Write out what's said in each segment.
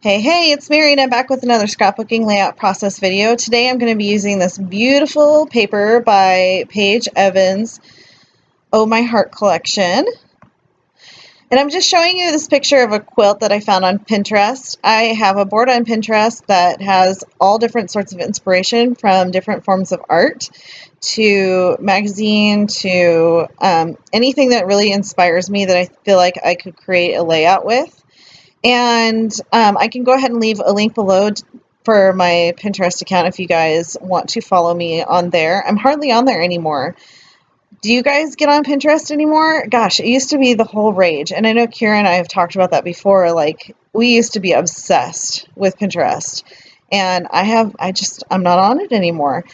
Hey, it's Mary and I'm back with another scrapbooking layout process video. Today I'm going to be using this beautiful paper by Paige Evans, Oh My Heart collection. And I'm just showing you this picture of a quilt that I found on Pinterest. I have a board on Pinterest that has all different sorts of inspiration from different forms of art to magazine to anything that really inspires me that I feel like I could create a layout with. And I can go ahead and leave a link below for my Pinterest account if you guys want to follow me on there. I'm hardly on there anymore. Do you guys get on Pinterest anymore? Gosh, it used to be the whole rage. And I know Kira and I have talked about that before. Like, we used to be obsessed with Pinterest. And I'm not on it anymore.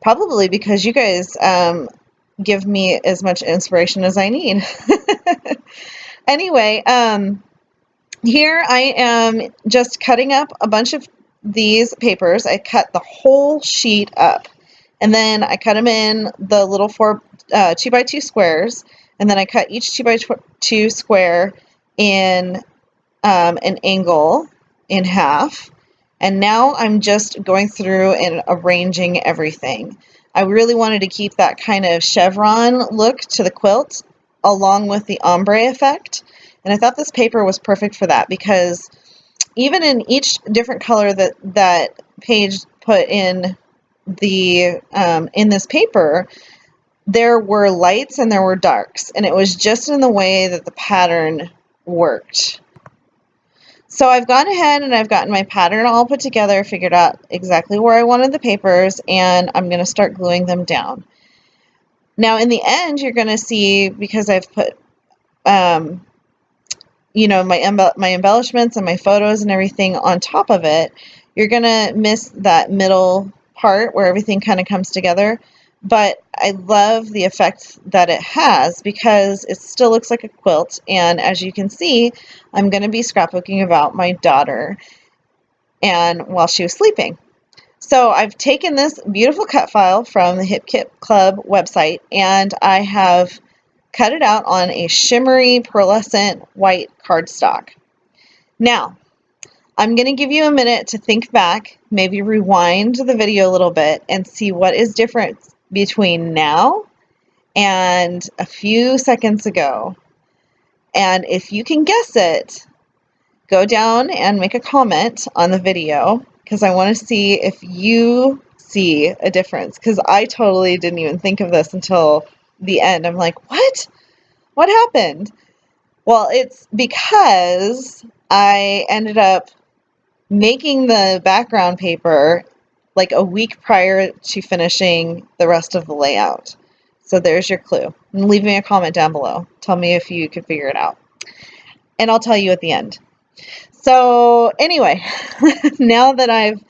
Probably because you guys give me as much inspiration as I need. Anyway, here I am just cutting up a bunch of these papers. I cut the whole sheet up, and then I cut them in the little 2x2 squares, and then I cut each 2x2 square in an angle in half, and now I'm just going through and arranging everything. I really wanted to keep that kind of chevron look to the quilt along with the ombre effect. And I thought this paper was perfect for that because even in each different color that Paige put in this paper, there were lights and there were darks, and it was just in the way that the pattern worked. So I've gone ahead and I've gotten my pattern all put together, figured out exactly where I wanted the papers, and I'm going to start gluing them down. Now in the end, you're going to see, because I've put my embellishments and my photos and everything on top of it, you're going to miss that middle part where everything kind of comes together. But I love the effect that it has because it still looks like a quilt. And as you can see, I'm going to be scrapbooking about my daughter and while she was sleeping. So I've taken this beautiful cut file from the Hip Kit Club website and I have cut it out on a shimmery pearlescent white cardstock. Now, I'm going to give you a minute to think back, maybe rewind the video a little bit and see what is different between now and a few seconds ago. And if you can guess it, go down and make a comment on the video because I want to see if you see a difference, because I totally didn't even think of this until the end. I'm like, what happened? Well, it's because I ended up making the background paper like a week prior to finishing the rest of the layout. So there's your clue. And leave me a comment down below. Tell me if you could figure it out. And I'll tell you at the end. So anyway, now that I've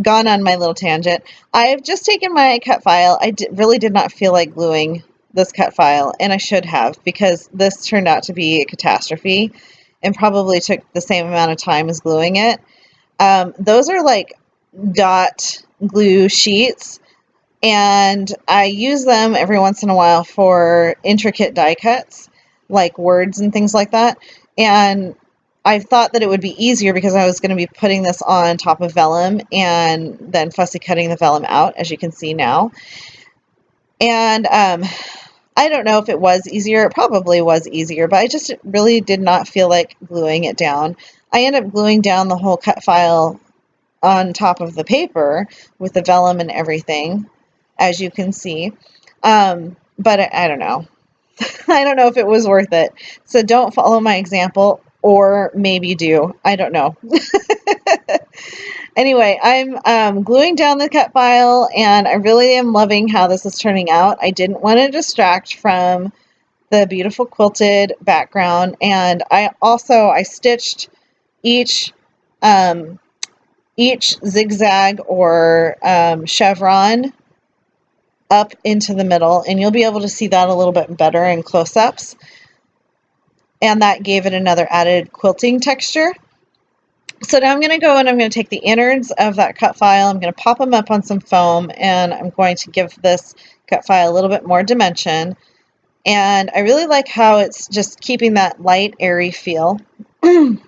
gone on my little tangent, I've just taken my cut file. I really did not feel like gluing this cut file, and I should have, because this turned out to be a catastrophe and probably took the same amount of time as gluing it. Those are like dot glue sheets, and I use them every once in a while for intricate die cuts, like words and things like that. And I thought that it would be easier because I was going to be putting this on top of vellum and then fussy cutting the vellum out, as you can see now. And I don't know if it was easier. It probably was easier, but I just really did not feel like gluing it down. I ended up gluing down the whole cut file on top of the paper with the vellum and everything, as you can see. But I don't know. I don't know if it was worth it. So don't follow my example, or maybe do. I don't know. Anyway, I'm gluing down the cut file, and I really am loving how this is turning out. I didn't want to distract from the beautiful quilted background, and I stitched each zigzag or chevron up into the middle, and you'll be able to see that a little bit better in close-ups. And that gave it another added quilting texture. So now I'm going to go and I'm going to take the innards of that cut file, I'm going to pop them up on some foam, and I'm going to give this cut file a little bit more dimension. And I really like how it's just keeping that light, airy feel. And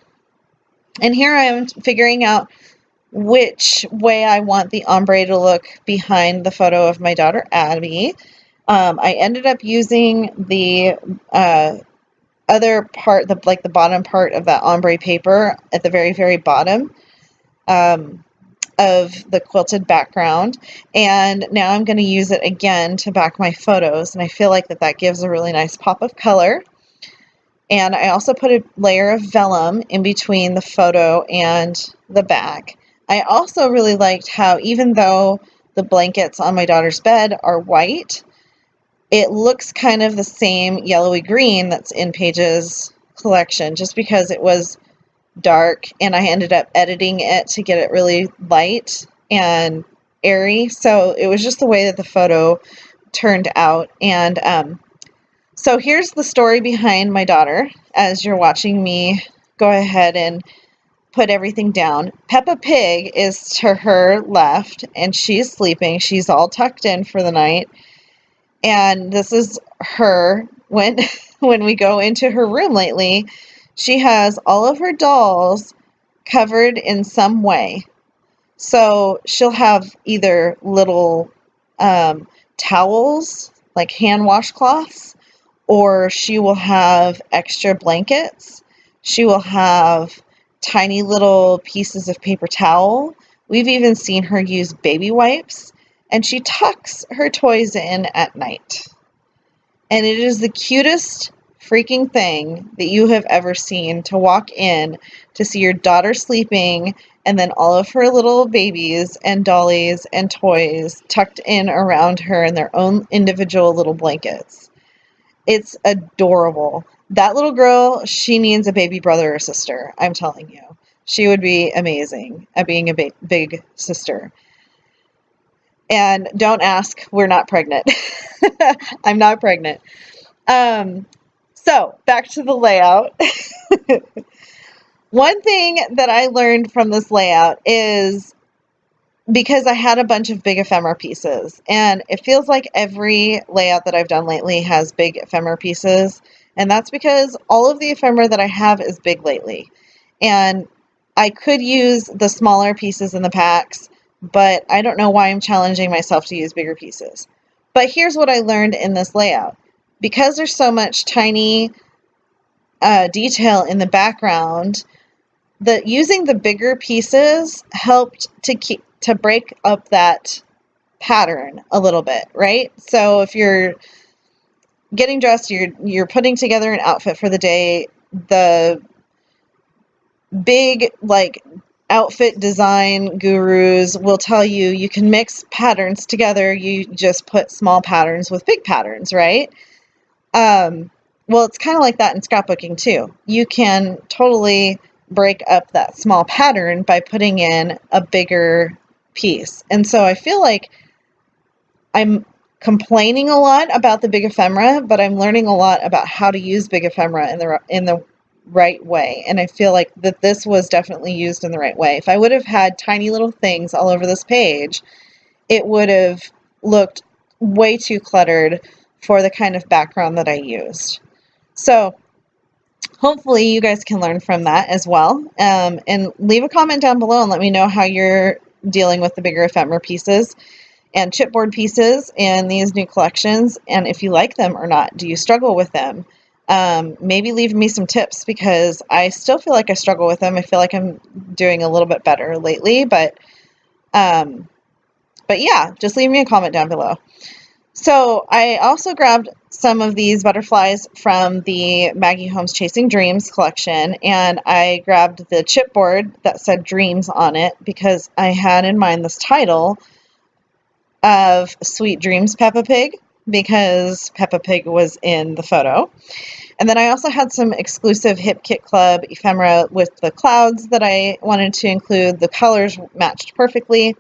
here I am figuring out which way I want the ombre to look behind the photo of my daughter Abby. I ended up using the other part, the bottom part of that ombre paper at the very, very bottom of the quilted background, and now I'm going to use it again to back my photos, and I feel like that gives a really nice pop of color. And I also put a layer of vellum in between the photo and the back. I also really liked how, even though the blankets on my daughter's bed are white, it looks kind of the same yellowy green that's in Paige's collection, just because it was dark, and I ended up editing it to get it really light and airy. So it was just the way that the photo turned out. And so here's the story behind my daughter as you're watching me go ahead and put everything down. Peppa Pig is to her left, and she's sleeping. She's all tucked in for the night. And this is her when we go into her room lately. She has all of her dolls covered in some way. So she'll have either little towels, like hand washcloths, or she will have extra blankets. She will have tiny little pieces of paper towel. We've even seen her use baby wipes, and she tucks her toys in at night. And it is the cutest freaking thing that you have ever seen, to walk in to see your daughter sleeping and then all of her little babies and dollies and toys tucked in around her in their own individual little blankets. It's adorable. That little girl, she needs a baby brother or sister, I'm telling you. She would be amazing at being a big sister. And don't ask, we're not pregnant. I'm not pregnant. So back to the layout. One thing that I learned from this layout is, because I had a bunch of big ephemera pieces, and it feels like every layout that I've done lately has big ephemera pieces, and that's because all of the ephemera that I have is big lately. And I could use the smaller pieces in the packs, but I don't know why I'm challenging myself to use bigger pieces. But here's what I learned in this layout. Because there's so much tiny detail in the background, that using the bigger pieces helped to break up that pattern a little bit, right? So if you're getting dressed, you're putting together an outfit for the day, the big outfit design gurus will tell you you can mix patterns together. You just put small patterns with big patterns, right? Well, it's kind of like that in scrapbooking too. You can totally break up that small pattern by putting in a bigger piece. And so I feel like I'm complaining a lot about the big ephemera, but I'm learning a lot about how to use big ephemera in the right way. And I feel like that this was definitely used in the right way. If I would have had tiny little things all over this page, it would have looked way too cluttered for the kind of background that I used. So hopefully you guys can learn from that as well. And leave a comment down below and let me know how you're dealing with the bigger ephemera pieces and chipboard pieces in these new collections, and if you like them or not. Do you struggle with them? Maybe leave me some tips, because I still feel like I struggle with them. I feel like I'm doing a little bit better lately, but yeah, just leave me a comment down below. So I also grabbed some of these butterflies from the Maggie Holmes Chasing Dreams collection, and I grabbed the chipboard that said Dreams on it because I had in mind this title of Sweet Dreams Peppa Pig, because Peppa Pig was in the photo. And then I also had some exclusive Hip Kit Club ephemera with the clouds that I wanted to include. The colors matched perfectly.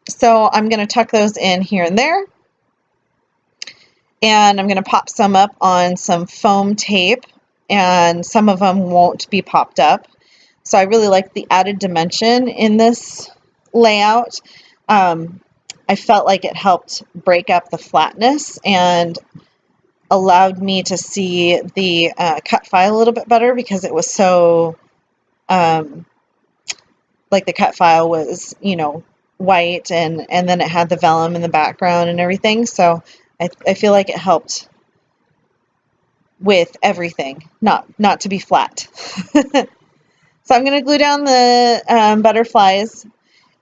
So I'm going to tuck those in here and there. And I'm going to pop some up on some foam tape, and some of them won't be popped up. So I really like the added dimension in this layout. I felt like it helped break up the flatness and allowed me to see the cut file a little bit better, because it was so, like the cut file was, white, and then it had the vellum in the background and everything. So I feel like it helped with everything, not to be flat. So I'm going to glue down the butterflies.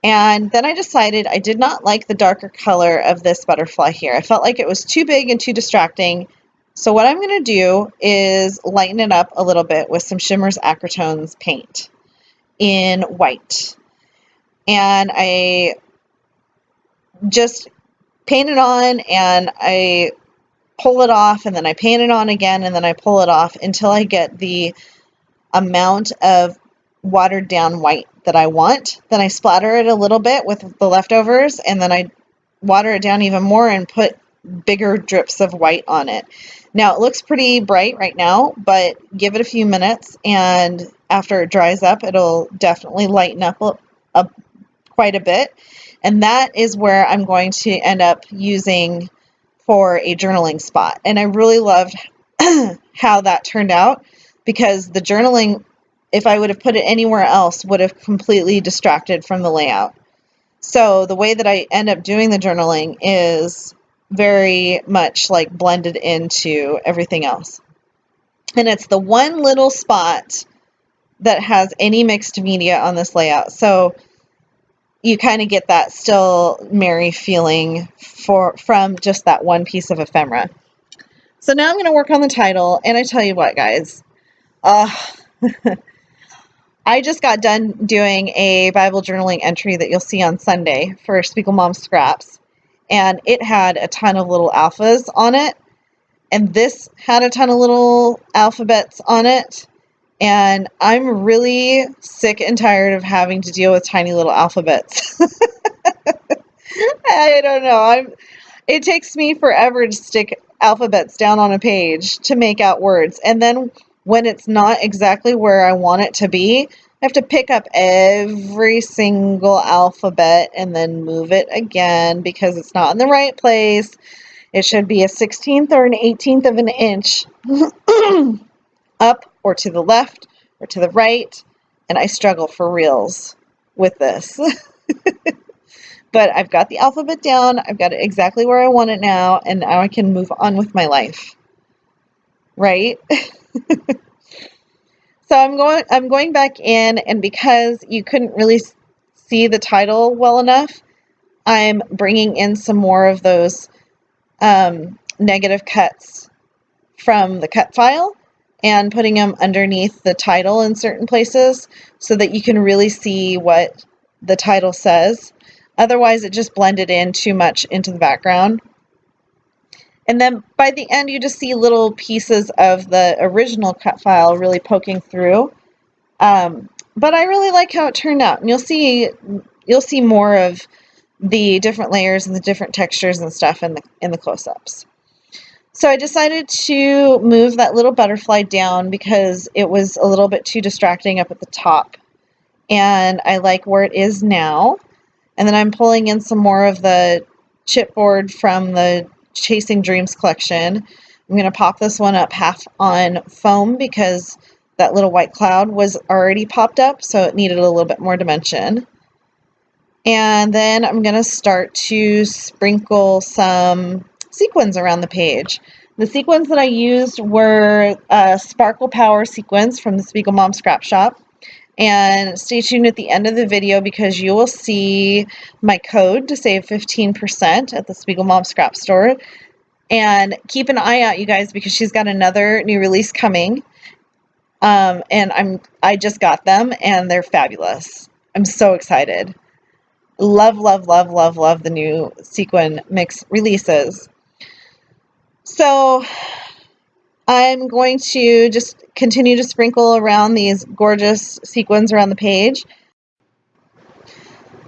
And then I decided I did not like the darker color of this butterfly here. I felt like it was too big and too distracting. So what I'm going to do is lighten it up a little bit with some Shimmer's Acrotones paint in white. And I just paint it on, and I pull it off, and then I paint it on again, and then I pull it off until I get the amount of watered down white that I want. Then I splatter it a little bit with the leftovers, and then I water it down even more and put bigger drips of white on it. Now it looks pretty bright right now, but give it a few minutes, and after it dries up, it'll definitely lighten up quite a bit. And that is where I'm going to end up using for a journaling spot. And I really loved how that turned out, because the journaling, if I would have put it anywhere else, would have completely distracted from the layout. So the way that I end up doing the journaling is very much like blended into everything else. And it's the one little spot that has any mixed media on this layout. So you kind of get that still merry feeling from just that one piece of ephemera. So now I'm going to work on the title, and I tell you what, guys, I just got done doing a Bible journaling entry that you'll see on Sunday for Spiegel Mom Scraps, and it had a ton of little alphas on it, and this had a ton of little alphabets on it, and I'm really sick and tired of having to deal with tiny little alphabets. I don't know. It takes me forever to stick alphabets down on a page to make out words. And then when it's not exactly where I want it to be, I have to pick up every single alphabet and then move it again because it's not in the right place. It should be a 16th or an 18th of an inch up or to the left or to the right. And I struggle for reals with this. But I've got the alphabet down. I've got it exactly where I want it now, and now I can move on with my life. Right? So I'm going back in, and because you couldn't really see the title well enough, I'm bringing in some more of those negative cuts from the cut file and putting them underneath the title in certain places so that you can really see what the title says. Otherwise, it just blended in too much into the background. And then by the end, you just see little pieces of the original cut file really poking through. But I really like how it turned out. And you'll see more of the different layers and the different textures and stuff in the close-ups. So I decided to move that little butterfly down because it was a little bit too distracting up at the top. And I like where it is now. And then I'm pulling in some more of the chipboard from the Chasing Dreams collection. I'm going to pop this one up half on foam because that little white cloud was already popped up, so it needed a little bit more dimension. And then I'm going to start to sprinkle some sequins around the page. The sequins that I used were Sparkle Power sequins from the Spiegel Mom Scrap Shop. And stay tuned at the end of the video because you will see my code to save 15% at the Spiegel Mom Scrap Store. And keep an eye out, you guys, because she's got another new release coming. And I just got them, and they're fabulous. I'm so excited. Love, love, love, love, love the new sequin mix releases. So I'm going to just continue to sprinkle around these gorgeous sequins around the page.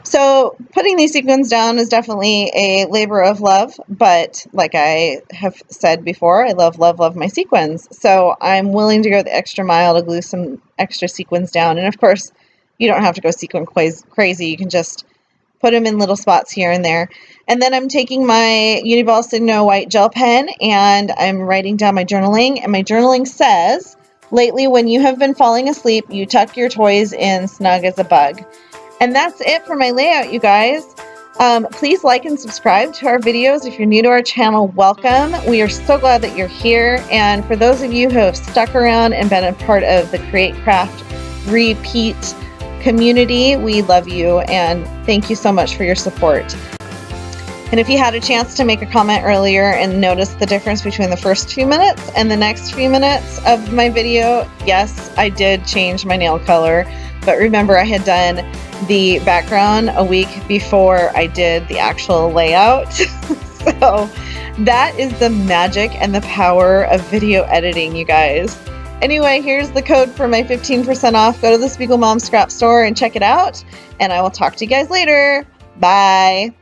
So putting these sequins down is definitely a labor of love, but like I have said before, I love, love, love my sequins. So I'm willing to go the extra mile to glue some extra sequins down. And of course, you don't have to go sequin crazy. You can just put them in little spots here and there. And then I'm taking my Uniball Signo white gel pen and I'm writing down my journaling. And my journaling says, lately when you have been falling asleep, you tuck your toys in snug as a bug. And that's it for my layout, you guys. Please like and subscribe to our videos. If you're new to our channel, welcome. We are so glad that you're here. And for those of you who have stuck around and been a part of the Create, Craft, Repeat community, we love you and thank you so much for your support. And if you had a chance to make a comment earlier and notice the difference between the first few minutes and the next few minutes of my video, yes, I did change my nail color. But remember, I had done the background a week before I did the actual layout. So that is the magic and the power of video editing, you guys. Anyway, here's the code for my 15% off. Go to the Spiegel Mom Scrap store and check it out. And I will talk to you guys later. Bye.